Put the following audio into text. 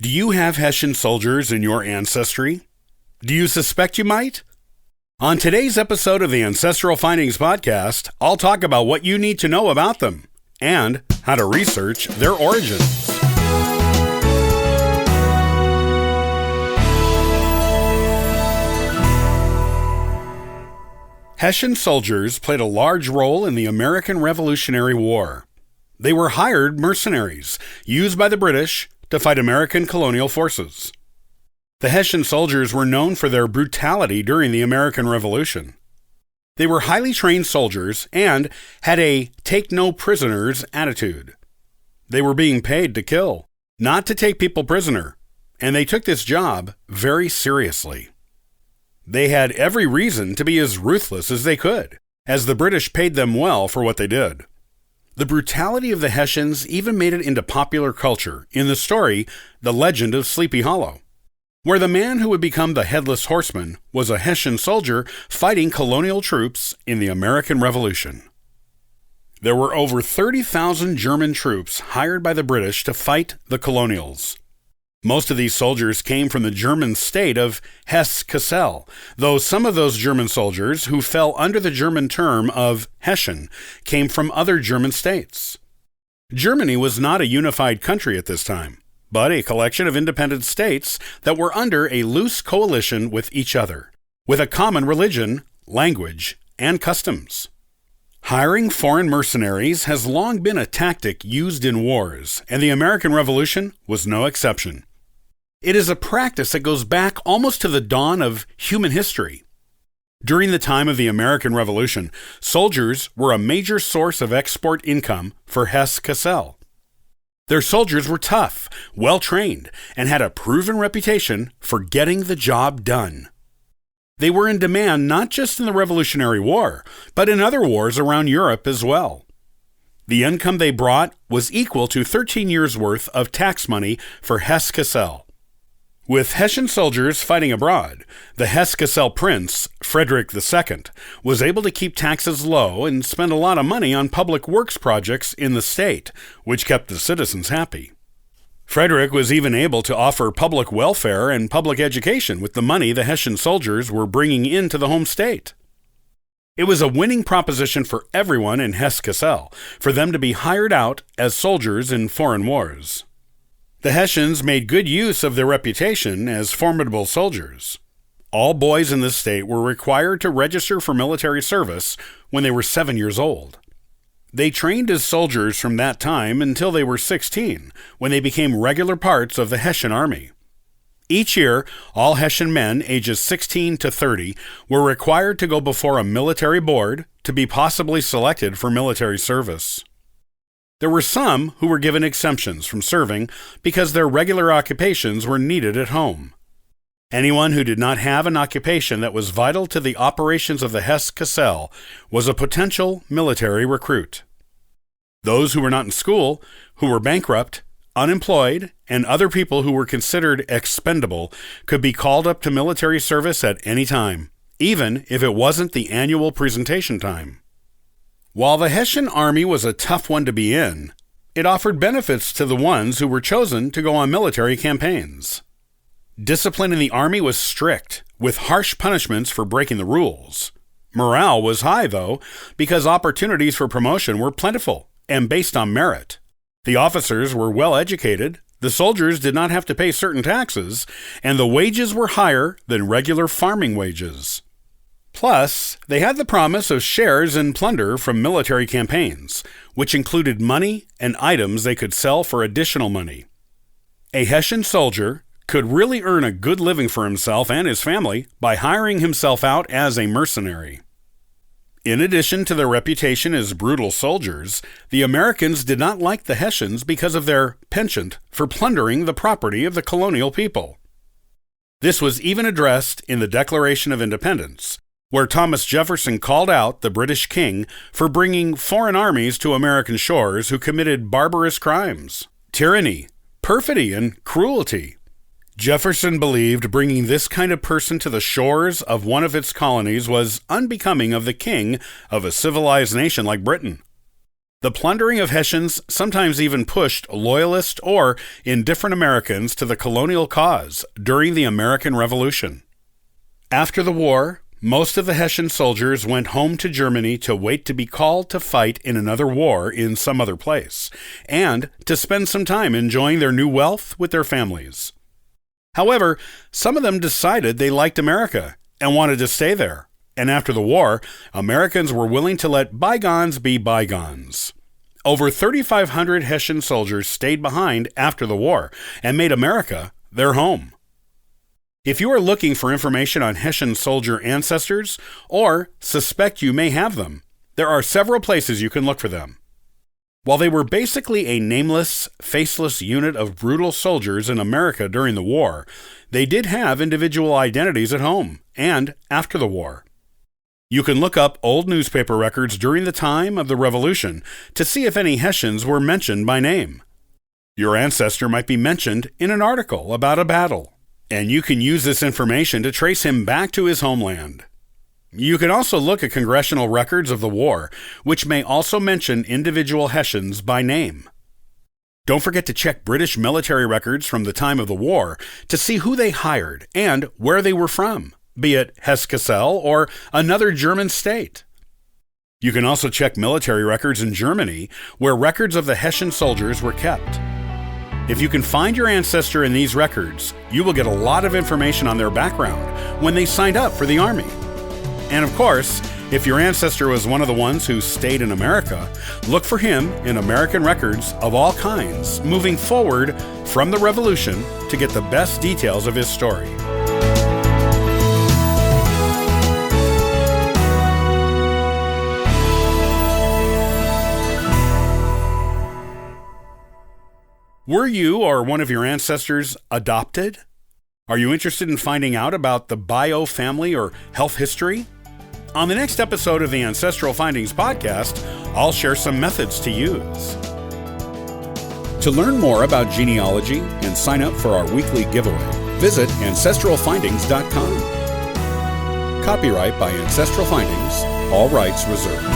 Do you have Hessian soldiers in your ancestry? Do you suspect you might? On today's episode of the Ancestral Findings Podcast, I'll talk about what you need to know about them and how to research their origins. Hessian soldiers played a large role in the American Revolutionary War. They were hired mercenaries used by the British to fight American colonial forces. The Hessian soldiers were known for their brutality during the American Revolution. They were highly trained soldiers and had a take-no-prisoners attitude. They were being paid to kill, not to take people prisoner, and they took this job very seriously. They had every reason to be as ruthless as they could, as the British paid them well for what they did. The brutality of the Hessians even made it into popular culture in the story The Legend of Sleepy Hollow, where the man who would become the Headless Horseman was a Hessian soldier fighting colonial troops in the American Revolution. There were over 30,000 German troops hired by the British to fight the colonials. Most of these soldiers came from the German state of Hesse-Kassel, though some of those German soldiers who fell under the German term of Hessian came from other German states. Germany was not a unified country at this time, but a collection of independent states that were under a loose coalition with each other, with a common religion, language, and customs. Hiring foreign mercenaries has long been a tactic used in wars, and the American Revolution was no exception. It is a practice that goes back almost to the dawn of human history. During the time of the American Revolution, soldiers were a major source of export income for Hesse-Kassel. Their soldiers were tough, well-trained, and had a proven reputation for getting the job done. They were in demand not just in the Revolutionary War, but in other wars around Europe as well. The income they brought was equal to 13 years' worth of tax money for Hesse-Kassel. With Hessian soldiers fighting abroad, the Hesse-Kassel prince, Frederick II, was able to keep taxes low and spend a lot of money on public works projects in the state, which kept the citizens happy. Frederick was even able to offer public welfare and public education with the money the Hessian soldiers were bringing into the home state. It was a winning proposition for everyone in Hesse-Kassel for them to be hired out as soldiers in foreign wars. The Hessians made good use of their reputation as formidable soldiers. All boys in this state were required to register for military service when they were 7 years old. They trained as soldiers from that time until they were 16, when they became regular parts of the Hessian army. Each year, all Hessian men ages 16 to 30 were required to go before a military board to be possibly selected for military service. There were some who were given exemptions from serving because their regular occupations were needed at home. Anyone who did not have an occupation that was vital to the operations of the Hesse-Kassel was a potential military recruit. Those who were not in school, who were bankrupt, unemployed, and other people who were considered expendable could be called up to military service at any time, even if it wasn't the annual presentation time. While the Hessian army was a tough one to be in, it offered benefits to the ones who were chosen to go on military campaigns. Discipline in the army was strict, with harsh punishments for breaking the rules. Morale was high, though, because opportunities for promotion were plentiful and based on merit. The officers were well educated, the soldiers did not have to pay certain taxes, and the wages were higher than regular farming wages. Plus, they had the promise of shares and plunder from military campaigns, which included money and items they could sell for additional money. A Hessian soldier could really earn a good living for himself and his family by hiring himself out as a mercenary. In addition to their reputation as brutal soldiers, the Americans did not like the Hessians because of their penchant for plundering the property of the colonial people. This was even addressed in the Declaration of Independence, where Thomas Jefferson called out the British king for bringing foreign armies to American shores who committed barbarous crimes, tyranny, perfidy, and cruelty. Jefferson believed bringing this kind of person to the shores of one of its colonies was unbecoming of the king of a civilized nation like Britain. The plundering of Hessians sometimes even pushed loyalist or indifferent Americans to the colonial cause during the American Revolution. After the war, most of the Hessian soldiers went home to Germany to wait to be called to fight in another war in some other place, and to spend some time enjoying their new wealth with their families. However, some of them decided they liked America and wanted to stay there, and after the war, Americans were willing to let bygones be bygones. Over 3,500 Hessian soldiers stayed behind after the war and made America their home. If you are looking for information on Hessian soldier ancestors, or suspect you may have them, there are several places you can look for them. While they were basically a nameless, faceless unit of brutal soldiers in America during the war, they did have individual identities at home and after the war. You can look up old newspaper records during the time of the Revolution to see if any Hessians were mentioned by name. Your ancestor might be mentioned in an article about a battle, and you can use this information to trace him back to his homeland. You can also look at congressional records of the war, which may also mention individual Hessians by name. Don't forget to check British military records from the time of the war to see who they hired and where they were from, be it Hesse-Kassel or another German state. You can also check military records in Germany, where records of the Hessian soldiers were kept. If you can find your ancestor in these records, you will get a lot of information on their background when they signed up for the Army. And of course, if your ancestor was one of the ones who stayed in America, look for him in American records of all kinds, moving forward from the Revolution to get the best details of his story. Were you or one of your ancestors adopted? Are you interested in finding out about the bio, family, or health history? On the next episode of the Ancestral Findings podcast, I'll share some methods to use. To learn more about genealogy and sign up for our weekly giveaway, visit ancestralfindings.com. Copyright by Ancestral Findings, all rights reserved.